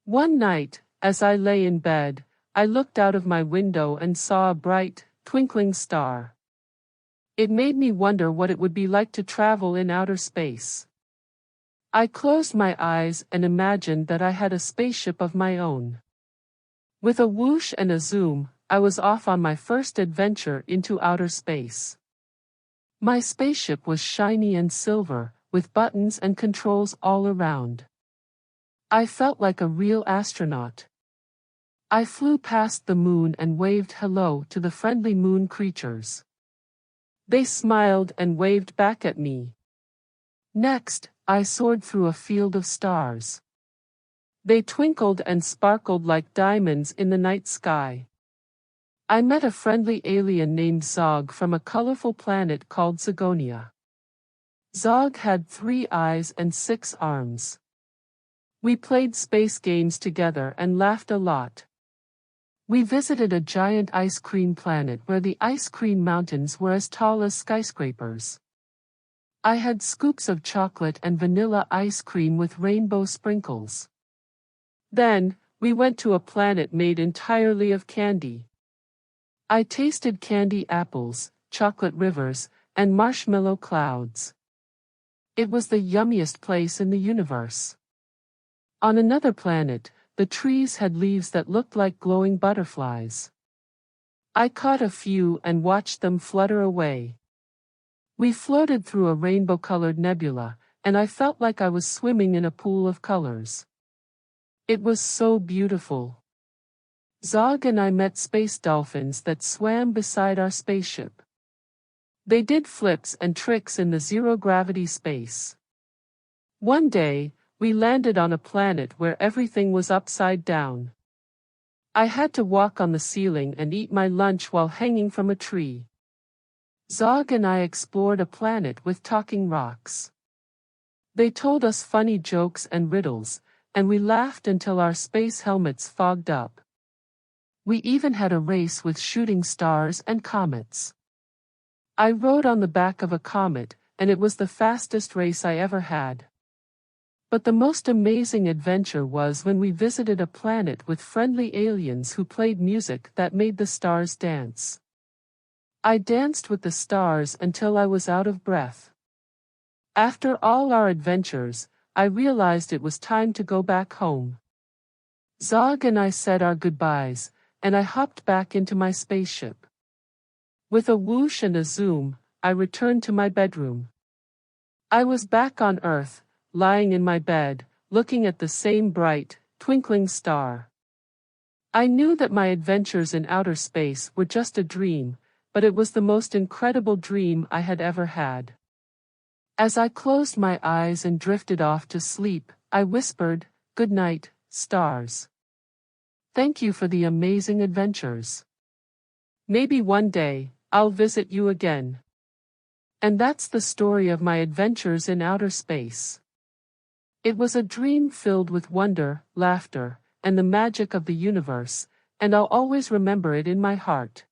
One night, as I lay in bed, I looked out of my window and saw a bright, twinkling star. It made me wonder what it would be like to travel in outer space. I closed my eyes and imagined that I had a spaceship of my own. With a whoosh and a zoom, I was off on my first adventure into outer space. My spaceship was shiny and silver, with buttons and controls all around. I felt like a real astronaut. I flew past the moon and waved hello to the friendly moon creatures. They smiled and waved back at me. Next, I soared through a field of stars. They twinkled and sparkled like diamonds in the night sky. I met a friendly alien named Zog from a colorful planet called Zagonia. Zog had 3 eyes and 6 arms. We played space games together and laughed a lot. We visited a giant ice cream planet where the ice cream mountains were as tall as skyscrapers. I had scoops of chocolate and vanilla ice cream with rainbow sprinkles. Then, we went to a planet made entirely of candy. I tasted candy apples, chocolate rivers, and marshmallow clouds. It was the yummiest place in the universe. On another planet, the trees had leaves that looked like glowing butterflies. I caught a few and watched them flutter away. We floated through a rainbow-colored nebula, and I felt like I was swimming in a pool of colors. It was so beautiful. Zog and I met space dolphins that swam beside our spaceship. They did flips and tricks in the zero-gravity space. One day, we landed on a planet where everything was upside down. I had to walk on the ceiling and eat my lunch while hanging from a tree. Zog and I explored a planet with talking rocks. They told us funny jokes and riddles, and we laughed until our space helmets fogged up. We even had a race with shooting stars and comets. I rode on the back of a comet, and it was the fastest race I ever had. But the most amazing adventure was when we visited a planet with friendly aliens who played music that made the stars dance. I danced with the stars until I was out of breath. After all our adventures, I realized it was time to go back home. Zog and I said our goodbyes, and I hopped back into my spaceship. With a whoosh and a zoom, I returned to my bedroom. I was back on Earth, lying in my bed, looking at the same bright, twinkling star. I knew that my adventures in outer space were just a dream, but it was the most incredible dream I had ever had. As I closed my eyes and drifted off to sleep, I whispered, "Good night, stars. Thank you for the amazing adventures. Maybe one day, I'll visit you again." And that's the story of my adventures in outer space. It was a dream filled with wonder, laughter, and the magic of the universe, and I'll always remember it in my heart.